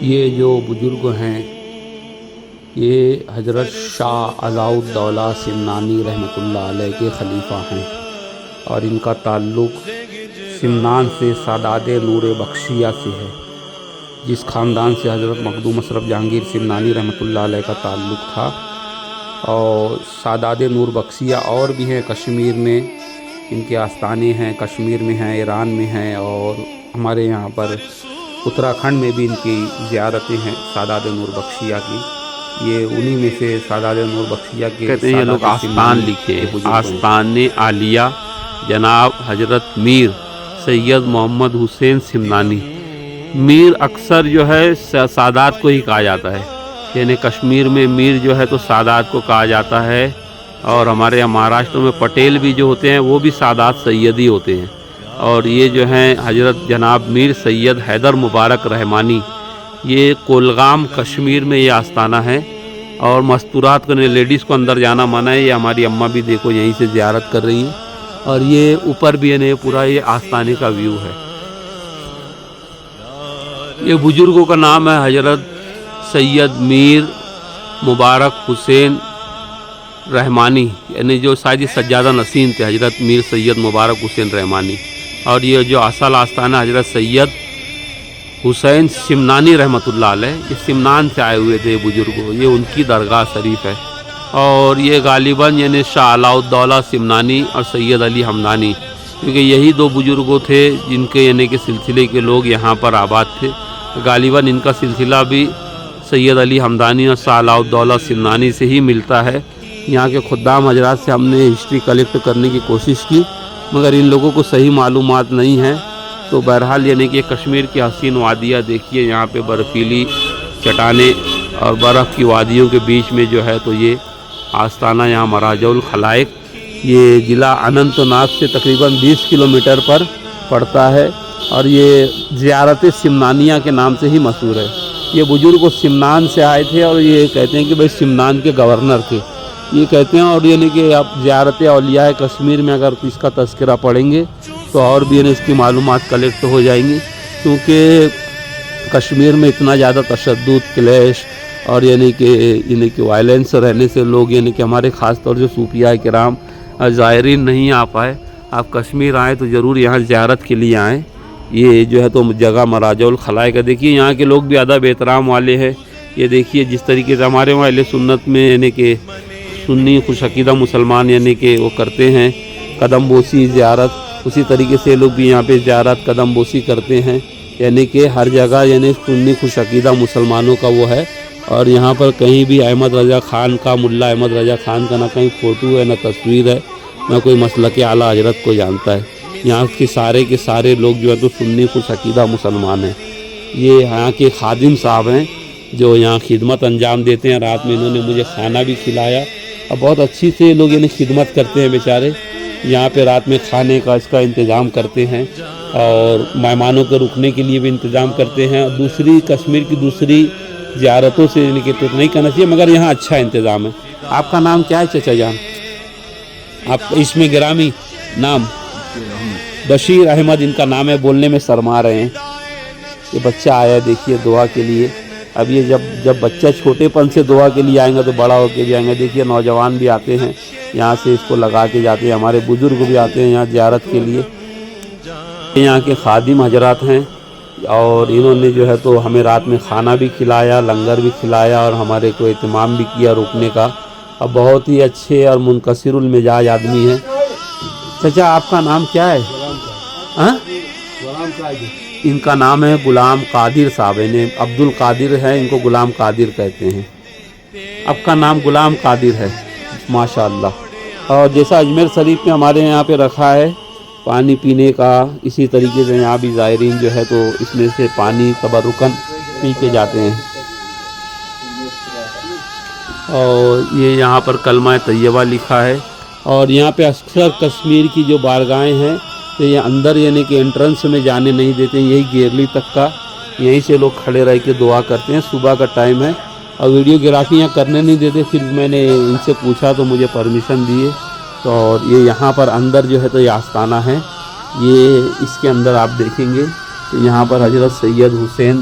یہ جو بزرگ ہیں یہ حضرت شاہ علاؤالدولہ سمنانی رحمۃ اللہ علیہ کے خلیفہ ہیں، اور ان کا تعلق سمنان سے سادات نور بخشیہ سے ہے، جس خاندان سے حضرت مخدوم اشرف جہانگیر سمنانی رحمۃ اللہ علیہ کا تعلق تھا۔ اور سادات نور بخشیہ اور بھی ہیں کشمیر میں، ان کے آستانے ہیں، کشمیر میں ہیں، ایران میں ہیں، اور ہمارے یہاں پر اتراکھنڈ میں بھی ان کی زیارتیں ہیں سادات نور بخشیہ کی۔ یہ انہی میں سے سادات نور بخشیہ کے کہتے ہیں یہ لوگ سادات آستان سمنانی لکھے کے بزرگ ہیں۔ آستان عالیہ جناب حضرت میر سید محمد حسین سمنانی۔ میر اکثر جو ہے سادات کو ہی کہا جاتا ہے، یعنی کشمیر میں میر جو ہے تو سادات کو کہا جاتا ہے، اور ہمارے یہاں مہاراشٹر میں پٹیل بھی جو ہوتے ہیں وہ بھی سادات سیدی ہوتے ہیں۔ اور یہ جو ہیں حضرت جناب میر سید حیدر مبارک رحمانی، یہ کولگام کشمیر میں یہ آستانہ ہے، اور مستورات کو لیڈیز کو اندر جانا منع ہے۔ یہ ہماری اماں بھی دیکھو یہیں سے زیارت کر رہی ہیں، اور یہ اوپر بھی ہے پورا یہ آستانے کا ویو ہے۔ یہ بزرگوں کا نام ہے حضرت سید میر مبارک حسین رحمانی، یعنی جو شاید سجادہ نشین تھے حضرت میر سید مبارک حسین رحمانی۔ اور یہ جو اصل آستانہ حضرت سید حسین سمنانی رحمۃ اللہ علیہ، یہ سمنان سے آئے ہوئے تھے بزرگ، یہ ان کی درگاہ شریف ہے۔ اور یہ غالباً یعنی شاہ علاؤالدولہ سمنانی اور سید علی ہمدانی، کیونکہ یہی دو بزرگوں تھے جن کے یعنی کہ سلسلے کے لوگ یہاں پر آباد تھے۔ غالباً ان کا سلسلہ بھی سید علی ہمدانی اور شاہ علاؤالدولہ سمنانی سے ہی ملتا ہے۔ یہاں کے خدام حضرات سے ہم نے ہسٹری کلیکٹ کرنے کی کوشش کی، مگر ان لوگوں کو صحیح معلومات نہیں ہیں۔ تو بہرحال یعنی کہ کشمیر کی حسین وادیاں دیکھیے، یہاں پہ برفیلی چٹانیں اور برف کی وادیوں کے بیچ میں جو ہے تو یہ آستانہ یہاں مراجع الخلائق، یہ ضلع اننت ناگ سے تقریباً 20 کلومیٹر پر پڑتا ہے، اور یہ زیارت سمنانیہ کے نام سے ہی مشہور ہے۔ یہ بزرگ سمنان سے آئے تھے، اور یہ کہتے ہیں کہ بھائی سمنان کے گورنر تھے یہ کہتے ہیں۔ اور یعنی کہ آپ زیارت اولیاء کشمیر میں اگر اس کا تذکرہ پڑھیں گے تو اور بھی یعنی اس کی معلومات کلیکٹ ہو جائیں گی، کیونکہ کشمیر میں اتنا زیادہ تشدد، کلیش اور یعنی کہ وائلنس رہنے سے لوگ یعنی کہ ہمارے خاص طور سے صوفیاء کرام زائرین نہیں آ پائے۔ آپ کشمیر آئیں تو ضرور یہاں زیارت کے لیے آئیں۔ یہ جو ہے تو جگہ مراجع الخلائق ہے۔ دیکھیے یہاں کے لوگ بھی ادب احترام والے ہیں۔ یہ دیکھیے جس طریقے سے ہمارے وہاں اہل سنت میں یعنی کہ سنی خوش عقیدہ مسلمان یعنی کہ وہ کرتے ہیں قدم بوسی زیارت، اسی طریقے سے لوگ بھی یہاں پہ زیارت قدم بوسی کرتے ہیں، یعنی کہ ہر جگہ یعنی سنی خوش عقیدہ مسلمانوں کا وہ ہے۔ اور یہاں پر کہیں بھی احمد رضا خان کا، ملا احمد رضا خان کا نہ کہیں فوٹو ہے، نہ تصویر ہے، نہ کوئی مسلک اعلیٰ حضرت کو جانتا ہے۔ یہاں کے سارے لوگ جو ہے تو سنی خوش عقیدہ مسلمان ہیں۔ یہ یہاں کے خادم صاحب ہیں جو یہاں خدمت انجام دیتے ہیں۔ رات میں انہوں نے مجھے کھانا بھی کھلایا، اور بہت اچھی سے لوگ یعنی خدمت کرتے ہیں بیچارے۔ یہاں پہ رات میں کھانے کا اس کا انتظام کرتے ہیں، اور مہمانوں کے رکنے کے لیے بھی انتظام کرتے ہیں۔ اور دوسری کشمیر کی دوسری زیارتوں سے یعنی کہ نہیں کرنا چاہیے، مگر یہاں اچھا انتظام ہے۔ آپ کا نام کیا ہے چچا جان؟ آپ اس میں گرامی نام بشیر احمد ان کا نام ہے، بولنے میں شرما رہے ہیں۔ یہ بچہ آیا ہے دیکھیے دعا کے لیے۔ اب یہ جب بچہ چھوٹے پن سے دعا کے لیے آئیں گا تو بڑا ہو کے بھی آئیں گے۔ دیکھیے نوجوان بھی آتے ہیں یہاں سے اس کو لگا کے جاتے ہیں، ہمارے بزرگ بھی آتے ہیں یہاں زیارت کے لیے۔ یہاں کے خادم حضرات ہیں، اور انہوں نے جو ہے تو ہمیں رات میں کھانا بھی کھلایا، لنگر بھی کھلایا، اور ہمارے کو اہتمام بھی کیا رکنے کا۔ اب بہت ہی اچھے اور منکسر المزاج آدمی ہیں۔ چچا آپ کا نام کیا ہے؟ ان کا نام ہے غلام قادر صاحب، یعنی عبد القادر ہے، ان کو غلام قادر کہتے ہیں۔ آپ کا نام غلام قادر ہے، ماشاءاللہ۔ اور جیسا اجمیر شریف میں ہمارے یہاں پہ رکھا ہے پانی پینے کا، اسی طریقے سے یہاں بھی زائرین جو ہے تو اس میں سے پانی تبرکاً پی کے جاتے ہیں۔ اور یہ یہاں پر کلمہ طیبہ لکھا ہے، اور یہاں پہ اکثر کشمیر کی جو بارگاہیں ہیں تو یہ اندر یعنی کہ انٹرنس میں جانے نہیں دیتے، یہی گیرلی تک کا یہیں سے لوگ کھڑے رہ کے دعا کرتے ہیں۔ صبح کا ٹائم ہے، اور ویڈیو گرافی یہاں کرنے نہیں دیتے۔ پھر میں نے ان سے پوچھا تو مجھے پرمیشن دیے۔ تو اور یہ یہاں پر اندر جو ہے تو یہ آستانہ ہے، یہ اس کے اندر آپ دیکھیں گے کہ یہاں پر حضرت سید حسین